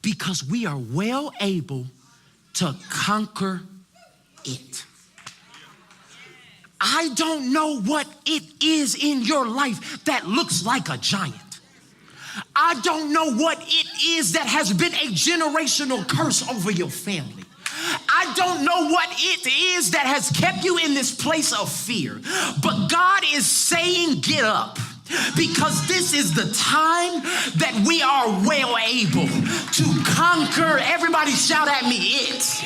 because we are well able to conquer it. I don't know what it is in your life that looks like a giant. I don't know what it is that has been a generational curse over your family. I don't know what it is that has kept you in this place of fear. But God is saying, get up. Because this is the time that we are well able to conquer. Everybody shout at me, it.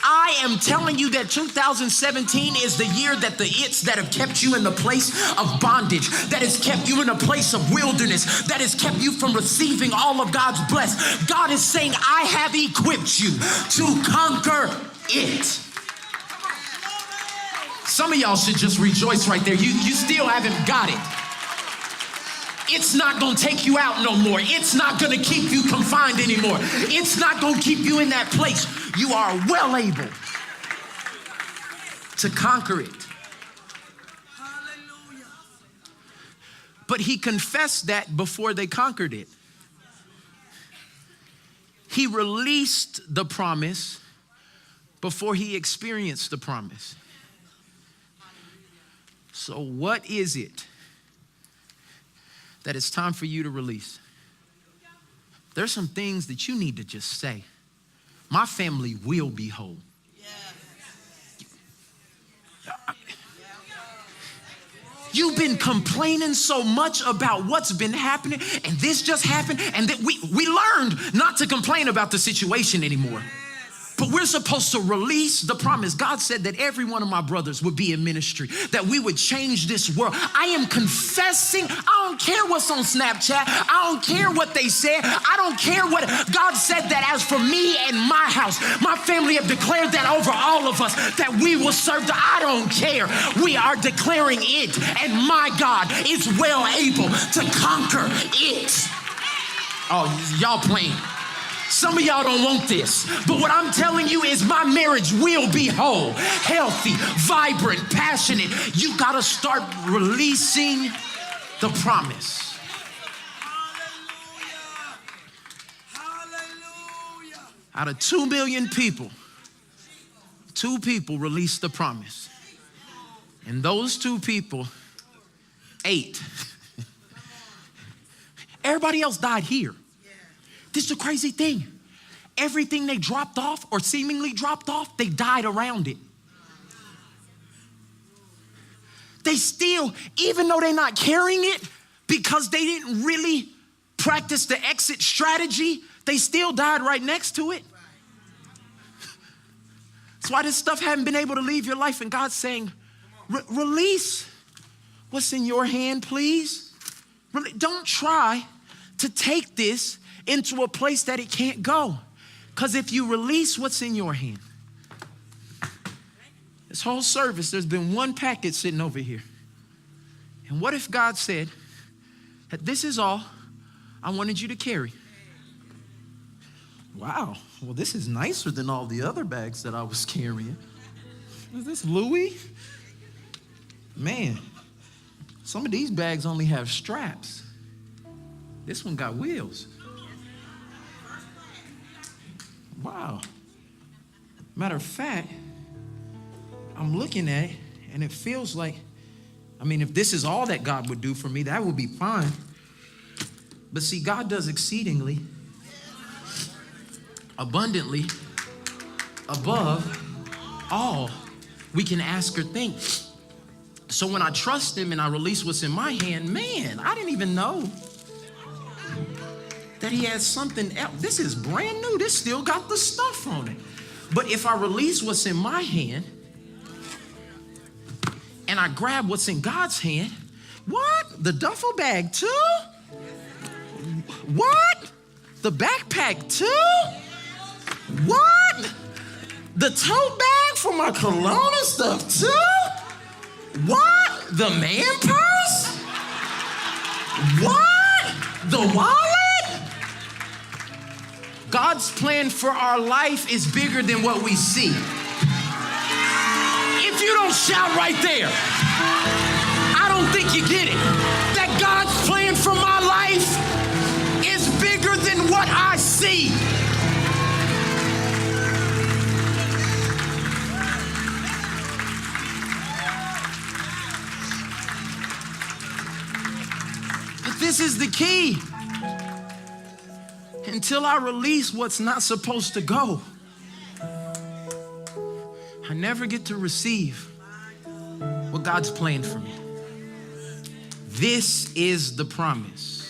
I am telling you that 2017 is the year that the it's that have kept you in the place of bondage, that has kept you in a place of wilderness, that has kept you from receiving all of God's blessing. God is saying, I have equipped you to conquer it. Some of y'all should just rejoice right there. You still haven't got it. It's not going to take you out no more. It's not going to keep you confined anymore. It's not going to keep you in that place. You are well able to conquer it. Hallelujah. But he confessed that before they conquered it. He released the promise before he experienced the promise. So what is it that it's time for you to release? There's some things that you need to just say. My family will be whole. You've been complaining so much about what's been happening, and this just happened, and that we learned not to complain about the situation anymore. But we're supposed to release the promise. God said that every one of my brothers would be in ministry, that we would change this world. I am confessing. I don't care what's on Snapchat. I don't care what they said. I don't care what God said, that as for me and my house, my family have declared that over all of us, that we will serve I don't care. We are declaring it, and my God is well able to conquer it. Oh, y'all playing. Some of y'all don't want this, but what I'm telling you is my marriage will be whole, healthy, vibrant, passionate. You got to start releasing the promise. Hallelujah. Out of 2 million people, 2 people released the promise. And those 2 people, 8. Everybody else died here. This is the crazy thing. Everything they dropped off or seemingly dropped off, they died around it. They still, even though they're not carrying it, because they didn't really practice the exit strategy, they still died right next to it. That's why this stuff hadn't been able to leave your life. And God's saying, release what's in your hand, please. Don't try to take this into a place that it can't go. Because if you release what's in your hand, this whole service, there's been one packet sitting over here. And what if God said that this is all I wanted you to carry? Wow, well, this is nicer than all the other bags that I was carrying. Is this Louis? Man, some of these bags only have straps. This one got wheels. Wow. Matter of fact, I'm looking at it and it feels like, if this is all that God would do for me, that would be fine. But see, God does exceedingly, abundantly, above all we can ask or think. So when I trust him and I release what's in my hand, man, I didn't even know that he has something else. This is brand new. This still got the stuff on it. But if I release what's in my hand and I grab what's in God's hand, what? The duffel bag too? What? The backpack too? What? The tote bag for my cologne and stuff too? What? The man purse? What? The wallet? God's plan for our life is bigger than what we see. If you don't shout right there, I don't think you get it. That God's plan for my life is bigger than what I see. But this is the key. Until I release what's not supposed to go, I never get to receive what God's planned for me. This is the promise.